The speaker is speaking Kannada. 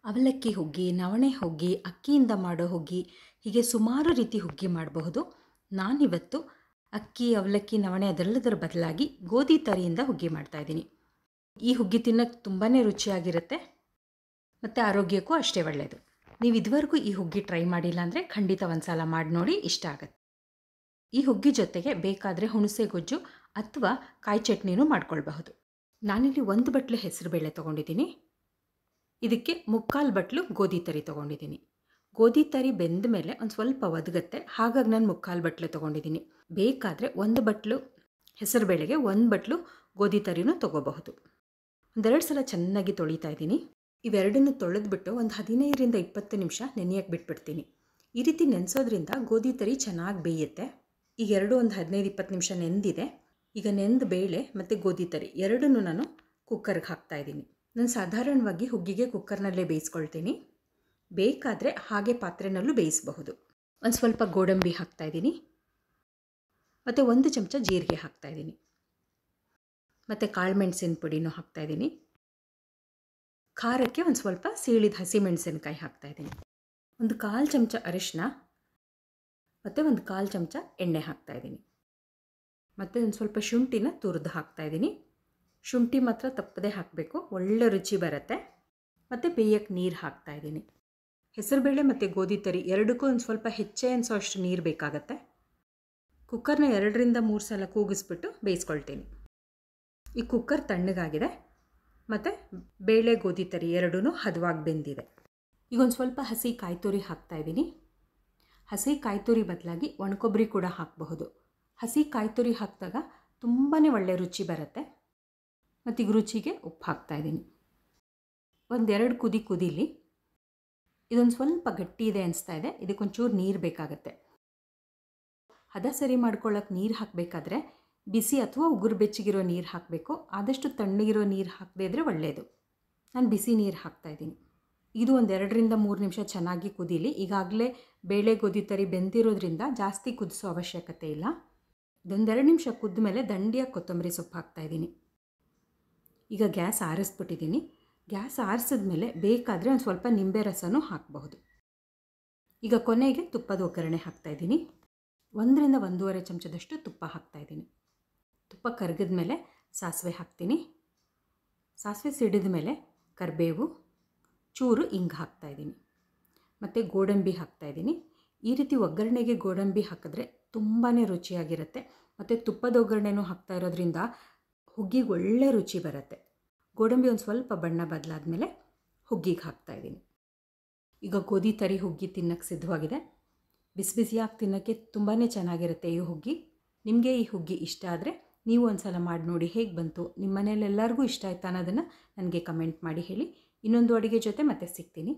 ಅವಲಕ್ಕಿ ಹುಗ್ಗಿ, ನವಣೆ ಹುಗ್ಗಿ, ಅಕ್ಕಿಯಿಂದ ಮಾಡೋ ಹುಗ್ಗಿ, ಹೀಗೆ ಸುಮಾರು ರೀತಿ ಹುಗ್ಗಿ ಮಾಡಬಹುದು. ನಾನಿವತ್ತು ಅಕ್ಕಿ, ಅವಲಕ್ಕಿ, ನವಣೆ ಅದೆಲ್ಲದರ ಬದಲಾಗಿ ಗೋಧಿ ತರಿಯಿಂದ ಹುಗ್ಗಿ ಮಾಡ್ತಾಯಿದ್ದೀನಿ. ಈ ಹುಗ್ಗಿ ತಿನ್ನೋಕ್ಕೆ ತುಂಬಾ ರುಚಿಯಾಗಿರುತ್ತೆ ಮತ್ತು ಆರೋಗ್ಯಕ್ಕೂ ಅಷ್ಟೇ ಒಳ್ಳೆಯದು. ನೀವು ಇದುವರೆಗೂ ಈ ಹುಗ್ಗಿ ಟ್ರೈ ಮಾಡಿಲ್ಲ ಅಂದರೆ ಖಂಡಿತ ಒಂದು ಸಲ ಮಾಡಿ ನೋಡಿ, ಇಷ್ಟ ಆಗುತ್ತೆ. ಈ ಹುಗ್ಗಿ ಜೊತೆಗೆ ಬೇಕಾದರೆ ಹುಣಸೆ ಗೊಜ್ಜು ಅಥವಾ ಕಾಯಿ ಚಟ್ನಿನೂ ಮಾಡ್ಕೊಳ್ಬಹುದು. ನಾನಿಲ್ಲಿ 1 ಬಟ್ಲು ಹೆಸರುಬೇಳೆ ತೊಗೊಂಡಿದ್ದೀನಿ. ಇದಕ್ಕೆ 3/4 ಬಟ್ಲು ಗೋಧಿ ತರಿ ತೊಗೊಂಡಿದ್ದೀನಿ. ಗೋಧಿ ತರಿ ಬೆಂದ ಮೇಲೆ ಒಂದು ಸ್ವಲ್ಪ ಒದಗುತ್ತೆ, ಹಾಗಾಗಿ ನಾನು 3/4 ಬಟ್ಲು ತೊಗೊಂಡಿದ್ದೀನಿ. ಬೇಕಾದರೆ 1 ಬಟ್ಲು ಹೆಸರುಬೇಳೆಗೆ 1 ಬಟ್ಲು ಗೋಧಿ ತರಿನೂ ತೊಗೋಬಹುದು. 2 ಸಲ ಚೆನ್ನಾಗಿ ತೊಳಿತಾ ಇದ್ದೀನಿ. ಇವೆರಡನ್ನು ತೊಳೆದ್ಬಿಟ್ಟು ಒಂದು 15ರಿಂದ 20 ನಿಮಿಷ ನೆನೆಯಕ್ಕೆ ಬಿಟ್ಬಿಡ್ತೀನಿ. ಈ ರೀತಿ ನೆನೆಸೋದ್ರಿಂದ ಗೋಧಿ ತರಿ ಚೆನ್ನಾಗಿ ಬೇಯುತ್ತೆ. ಈಗ ಎರಡು ಒಂದು 15-20 ನಿಮಿಷ ನೆಂದಿದೆ. ಈಗ ನೆಂದ ಬೇಳೆ ಮತ್ತು ಗೋಧಿ ತರಿ ಎರಡನ್ನೂ ನಾನು ಕುಕ್ಕರ್ಗೆ ಹಾಕ್ತಾಯಿದ್ದೀನಿ. ನಾನು ಸಾಧಾರಣವಾಗಿ ಹುಗ್ಗಿಗೆ ಕುಕ್ಕರ್ನಲ್ಲೇ ಬೇಯಿಸ್ಕೊಳ್ತೀನಿ. ಬೇಕಾದರೆ ಹಾಗೆ ಪಾತ್ರೆನಲ್ಲೂ ಬೇಯಿಸಬಹುದು. ಒಂದು ಸ್ವಲ್ಪ ಗೋಡಂಬಿ ಹಾಕ್ತಾಯಿದ್ದೀನಿ ಮತ್ತು 1 ಚಮಚ ಜೀರಿಗೆ ಹಾಕ್ತಾಯಿದ್ದೀನಿ ಮತ್ತು ಕಾಳುಮೆಣಸಿನ ಪುಡಿನೂ ಹಾಕ್ತಾಯಿದ್ದೀನಿ. ಖಾರಕ್ಕೆ ಒಂದು ಸ್ವಲ್ಪ ಸೀಳಿದ ಹಸಿಮೆಣಸಿನಕಾಯಿ ಹಾಕ್ತಾಯಿದ್ದೀನಿ. 1/4 ಚಮಚ ಅರಿಶಿನ ಮತ್ತು 1/4 ಚಮಚ ಎಣ್ಣೆ ಹಾಕ್ತಾಯಿದ್ದೀನಿ. ಮತ್ತು ಒಂದು ಸ್ವಲ್ಪ ಶುಂಠಿನ ತುರಿದು ಹಾಕ್ತಾಯಿದ್ದೀನಿ. ಶುಂಠಿ ಮಾತ್ರ ತಪ್ಪದೇ ಹಾಕಬೇಕು, ಒಳ್ಳೆ ರುಚಿ ಬರುತ್ತೆ. ಮತ್ತು ಬೇಯಕ್ಕೆ ನೀರು ಹಾಕ್ತಾಯಿದ್ದೀನಿ. ಹೆಸರುಬೇಳೆ ಮತ್ತು ಗೋಧಿ ತರಿ ಎರಡಕ್ಕೂ ಒಂದು ಸ್ವಲ್ಪ ಹೆಚ್ಚೇ ಅನಿಸೋ ಅಷ್ಟು ನೀರು ಬೇಕಾಗತ್ತೆ. ಕುಕ್ಕರ್ನ 2ರಿಂದ 3 ಸಲ ಕೂಗಿಸ್ಬಿಟ್ಟು ಬೇಯಿಸ್ಕೊಳ್ತೀನಿ. ಈ ಕುಕ್ಕರ್ ತಣ್ಣಗಾಗಿದೆ ಮತ್ತು ಬೇಳೆ ಗೋಧಿ ತರಿ ಎರಡೂ ಹದವಾಗಿ ಬೆಂದಿದೆ. ಈಗ ಒಂದು ಸ್ವಲ್ಪ ಹಸಿ ಕಾಯಿ ತುರಿ ಹಾಕ್ತಾಯಿದ್ದೀನಿ. ಹಸಿ ಕಾಯಿ ತುರಿ ಬದಲಾಗಿ ಒಣಕೊಬ್ಬರಿ ಕೂಡ ಹಾಕಬಹುದು. ಹಸಿ ಕಾಯಿ ತುರಿ ಹಾಕಿದಾಗ ತುಂಬಾ ಒಳ್ಳೆ ರುಚಿ ಬರುತ್ತೆ. ಮತ್ತು ಈಗ ರುಚಿಗೆ ಉಪ್ಪು ಹಾಕ್ತಾಯಿದ್ದೀನಿ. 1-2 ಕುದೀಲಿ. ಇದೊಂದು ಸ್ವಲ್ಪ ಗಟ್ಟಿ ಇದೆ ಅನಿಸ್ತಾ ಇದೆ. ಇದಕ್ಕೊಂಚೂರು ನೀರು ಬೇಕಾಗತ್ತೆ. ಹದ ಸರಿ ಮಾಡ್ಕೊಳ್ಳೋಕೆ ನೀರು ಹಾಕಬೇಕಾದ್ರೆ ಬಿಸಿ ಅಥವಾ ಉಗುರು ಬೆಚ್ಚಗಿರೋ ನೀರು ಹಾಕಬೇಕು. ಆದಷ್ಟು ತಣ್ಣಗಿರೋ ನೀರು ಹಾಕದೇ ಇದ್ದರೆ ಒಳ್ಳೆಯದು. ನಾನು ಬಿಸಿ ನೀರು ಹಾಕ್ತಾಯಿದ್ದೀನಿ. ಇದು ಒಂದು 2ರಿಂದ 3 ನಿಮಿಷ ಚೆನ್ನಾಗಿ ಕುದೀಲಿ. ಈಗಾಗಲೇ ಬೇಳೆ ಗೋಧಿ ತರಿ ಬೆಂದಿರೋದ್ರಿಂದ ಜಾಸ್ತಿ ಕುದಿಸೋ ಅವಶ್ಯಕತೆ ಇಲ್ಲ. ಇದೊಂದು 2 ನಿಮಿಷ ಕುದ್ದ ಮೇಲೆ ದಂಡಿಯಾಗಿ ಕೊತ್ತಂಬರಿ ಸೊಪ್ಪು ಹಾಕ್ತಾಯಿದ್ದೀನಿ. ಈಗ ಗ್ಯಾಸ್ ಆರಿಸ್ಬಿಟ್ಟಿದ್ದೀನಿ. ಗ್ಯಾಸ್ ಆರಿಸಿದ್ಮೇಲೆ ಬೇಕಾದರೆ ಒಂದು ಸ್ವಲ್ಪ ನಿಂಬೆ ರಸನೂ ಹಾಕಬಹುದು. ಈಗ ಕೊನೆಗೆ ತುಪ್ಪದ ಒಗ್ಗರಣೆ ಹಾಕ್ತಾಯಿದ್ದೀನಿ. 1ರಿಂದ 1.5 ಚಮಚದಷ್ಟು ತುಪ್ಪ ಹಾಕ್ತಾಯಿದ್ದೀನಿ. ತುಪ್ಪ ಕರಗಿದ ಮೇಲೆ ಸಾಸಿವೆ ಹಾಕ್ತೀನಿ. ಸಾಸಿವೆ ಸಿಡಿದ ಮೇಲೆ ಕರಿಬೇವು, ಚೂರು ಇಂಗು ಹಾಕ್ತಾಯಿದ್ದೀನಿ ಮತ್ತು ಗೋಡಂಬಿ ಹಾಕ್ತಾಯಿದ್ದೀನಿ. ಈ ರೀತಿ ಒಗ್ಗರಣೆಗೆ ಗೋಡಂಬಿ ಹಾಕಿದ್ರೆ ತುಂಬಾ ರುಚಿಯಾಗಿರುತ್ತೆ. ಮತ್ತು ತುಪ್ಪದ ಒಗ್ಗರಣೆನೂ ಹಾಕ್ತಾ ಇರೋದ್ರಿಂದ ಹುಗ್ಗಿಗೆ ಒಳ್ಳೆ ರುಚಿ ಬರುತ್ತೆ. ಗೋಡಂಬಿ ಒಂದು ಸ್ವಲ್ಪ ಬಣ್ಣ ಬದಲಾದ ಮೇಲೆ ಹುಗ್ಗಿಗೆ ಹಾಕ್ತಾಯಿದ್ದೀನಿ. ಈಗ ಗೋಧಿ ತರಿ ಹುಗ್ಗಿ ತಿನ್ನೋಕ್ಕೆ ಸಿದ್ಧವಾಗಿದೆ. ಬಿಸಿ ಬಿಸಿಯಾಗಿ ತಿನ್ನೋಕ್ಕೆ ತುಂಬಾ ಚೆನ್ನಾಗಿರುತ್ತೆ ಈ ಹುಗ್ಗಿ. ನಿಮಗೆ ಈ ಹುಗ್ಗಿ ಇಷ್ಟ ಆದರೆ ನೀವು ಒಂದು ಸಲ ಮಾಡಿ ನೋಡಿ ಹೇಗೆ ಬಂತು, ನಿಮ್ಮ ಮನೇಲಿ ಎಲ್ಲರಿಗೂ ಇಷ್ಟ ಆಯ್ತಾ ಅನ್ನೋದನ್ನು ನನಗೆ ಕಮೆಂಟ್ ಮಾಡಿ ಹೇಳಿ. ಇನ್ನೊಂದು ಅಡುಗೆ ಜೊತೆ ಮತ್ತೆ ಸಿಗ್ತೀನಿ.